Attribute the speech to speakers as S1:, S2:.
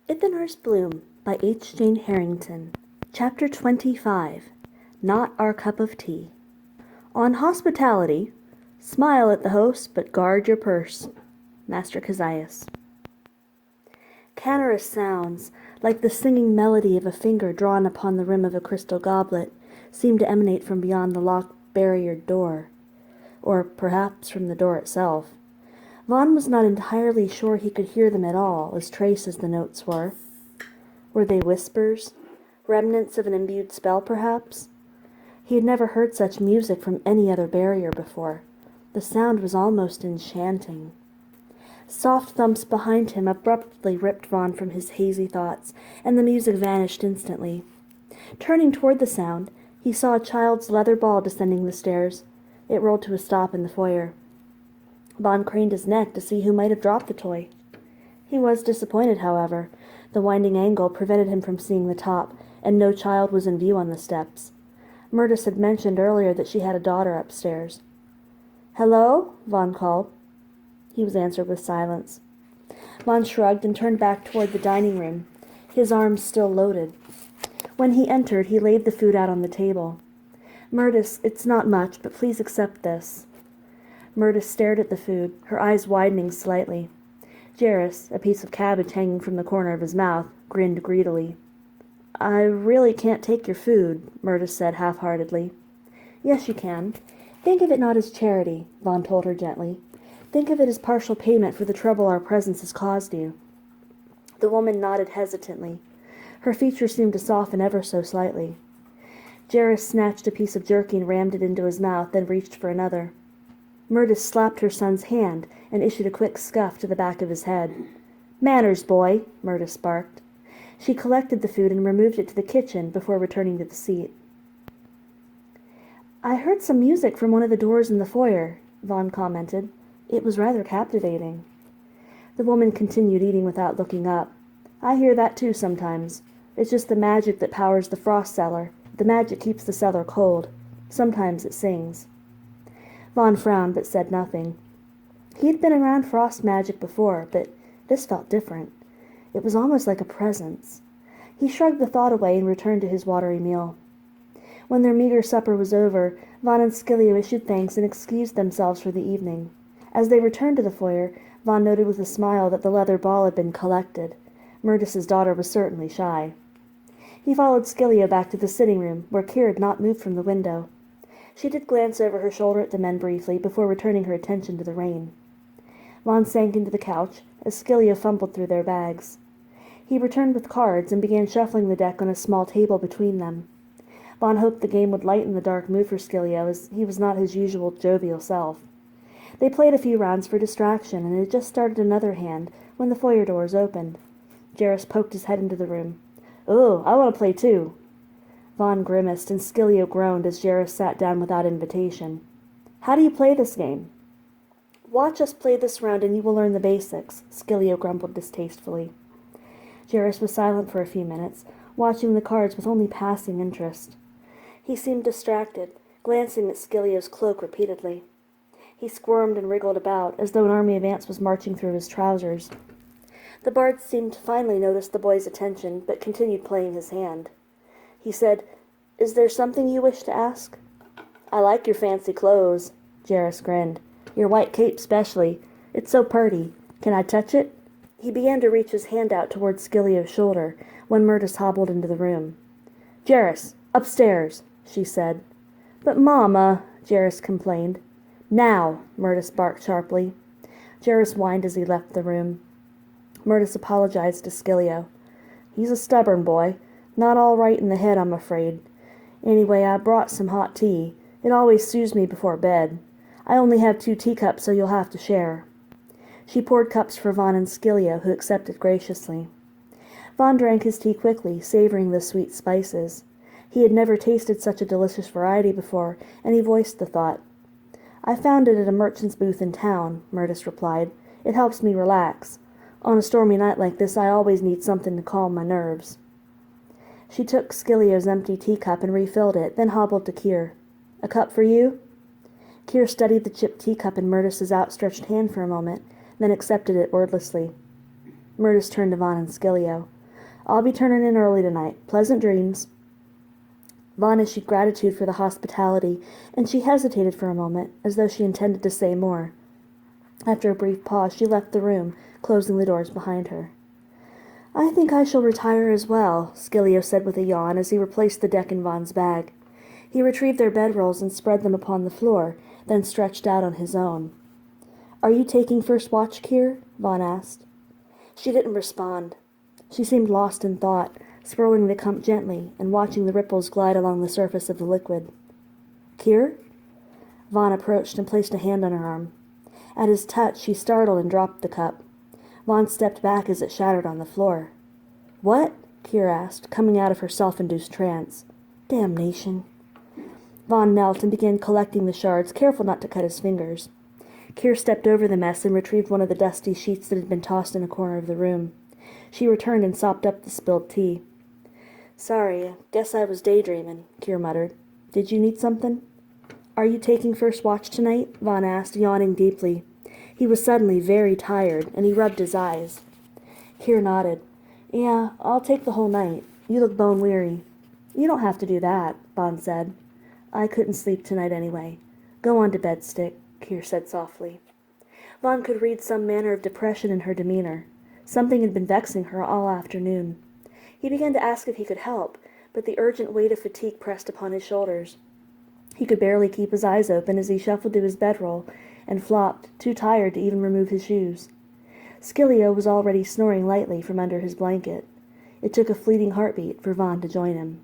S1: Ithinar's Bloom by H. Jane Harrington. Chapter 25. Not Our Cup of Tea. On hospitality, smile at the host, but guard your purse. Master Kezias. Canorous sounds, like the singing melody of a finger drawn upon the rim of a crystal goblet, seemed to emanate from beyond the locked barriered door, or perhaps from the door itself. Vaughn was not entirely sure he could hear them at all, as trace as the notes were. Were they whispers? Remnants of an imbued spell, perhaps? He had never heard such music from any other barrier before. The sound was almost enchanting. Soft thumps behind him abruptly ripped Vaughn from his hazy thoughts, and the music vanished instantly. Turning toward the sound, he saw a child's leather ball descending the stairs. It rolled to a stop in the foyer. Vaughn craned his neck to see who might have dropped the toy. He was disappointed, however. The winding angle prevented him from seeing the top, and no child was in view on the steps. Myrtis had mentioned earlier that she had a daughter upstairs. "Hello?" Vaughn called. He was answered with silence. Vaughn shrugged and turned back toward the dining room, his arms still loaded. When he entered, he laid the food out on the table. "Myrtis, it's not much, but please accept this." Myrtis stared at the food, her eyes widening slightly. Jairus, a piece of cabbage hanging from the corner of his mouth, grinned greedily. "I really can't take your food," Myrtis said half-heartedly. "Yes, you can. Think of it not as charity," Vaughn told her gently. "Think of it as partial payment for the trouble our presence has caused you." The woman nodded hesitantly. Her features seemed to soften ever so slightly. Jairus snatched a piece of jerky and rammed it into his mouth, then reached for another. Myrtis slapped her son's hand and issued a quick scuff to the back of his head. "Manners, boy," Myrtis barked. She collected the food and removed it to the kitchen before returning to the seat. "I heard some music from one of the doors in the foyer," Vaughn commented. "It was rather captivating." The woman continued eating without looking up. "I hear that too sometimes. It's just the magic that powers the frost cellar. The magic keeps the cellar cold. Sometimes it sings." Vaughn frowned but said nothing. He had been around frost magic before, but this felt different. It was almost like a presence. He shrugged the thought away and returned to his watery meal. When their meager supper was over, Vaughn and Scilio issued thanks and excused themselves for the evening. As they returned to the foyer, Vaughn noted with a smile that the leather ball had been collected. Myrtis's daughter was certainly shy. He followed Scilio back to the sitting room, where Kira had not moved from the window. She did glance over her shoulder at the men briefly before returning her attention to the rain. Vaughn sank into the couch as Scilio fumbled through their bags. He returned with cards and began shuffling the deck on a small table between them. Vaughn hoped the game would lighten the dark mood for Scilio, as he was not his usual jovial self. They played a few rounds for distraction, and had just started another hand when the foyer doors opened. Jairus poked his head into the room. "Oh, I want to play too." Vaughn grimaced, and Scilio groaned as Jairus sat down without invitation. "How do you play this game?" "Watch us play this round and you will learn the basics," Scilio grumbled distastefully. Jairus was silent for a few minutes, watching the cards with only passing interest. He seemed distracted, glancing at Scilio's cloak repeatedly. He squirmed and wriggled about, as though an army of ants was marching through his trousers. The bard seemed to finally notice the boy's attention, but continued playing his hand. He said, "Is there something you wish to ask?" "I like your fancy clothes," Jairus grinned. "Your white cape specially. It's so purty. Can I touch it?" He began to reach his hand out toward Scilio's shoulder, when Myrtis hobbled into the room. "Jairus, upstairs," she said. "But Mama," Jairus complained. "Now," Myrtis barked sharply. Jairus whined as he left the room. Myrtis apologized to Scilio. "He's a stubborn boy. Not all right in the head, I'm afraid. Anyway, I brought some hot tea. It always soothes me before bed. I only have 2 teacups, so you'll have to share." She poured cups for Vaughn and Scilio, who accepted graciously. Vaughn drank his tea quickly, savoring the sweet spices. He had never tasted such a delicious variety before, and he voiced the thought. "I found it at a merchant's booth in town," Myrtis replied. "It helps me relax. On a stormy night like this, I always need something to calm my nerves." She took Scilio's empty teacup and refilled it, then hobbled to Kir. "A cup for you?" Kir studied the chipped teacup in Myrtis's outstretched hand for a moment, then accepted it wordlessly. Myrtis turned to Vaughn and Scilio. I'll be turning in early tonight. Pleasant dreams." Vaughn issued gratitude for the hospitality, and she hesitated for a moment, as though she intended to say more. After a brief pause, she left the room, closing the doors behind her. "I think I shall retire as well," Scilio said with a yawn as he replaced the deck in Vaughn's bag. He retrieved their bedrolls and spread them upon the floor, then stretched out on his own. "Are you taking first watch, Kier?" Vaughn asked. She didn't respond. She seemed lost in thought, swirling the cup gently and watching the ripples glide along the surface of the liquid. "Kier?" Vaughn approached and placed a hand on her arm. At his touch, she startled and dropped the cup. Vaughn stepped back as it shattered on the floor. "What?" Kier asked, coming out of her self-induced trance. "Damnation." Vaughn knelt and began collecting the shards, careful not to cut his fingers. Kier stepped over the mess and retrieved one of the dusty sheets that had been tossed in a corner of the room. She returned and sopped up the spilled tea. "Sorry, guess I was daydreaming," Kier muttered. "Did you need something?" "Are you taking first watch tonight?" Vaughn asked, yawning deeply. He was suddenly very tired, and he rubbed his eyes. Kier nodded. "Yeah, I'll take the whole night. You look bone-weary." "You don't have to do that," Vaughn said. "I couldn't sleep tonight anyway. Go on to bed, Stick," Kier said softly. Vaughn could read some manner of depression in her demeanor. Something had been vexing her all afternoon. He began to ask if he could help, but the urgent weight of fatigue pressed upon his shoulders. He could barely keep his eyes open as he shuffled to his bedroll and flopped, too tired to even remove his shoes. Scilio was already snoring lightly from under his blanket. It took a fleeting heartbeat for Vaughn to join him.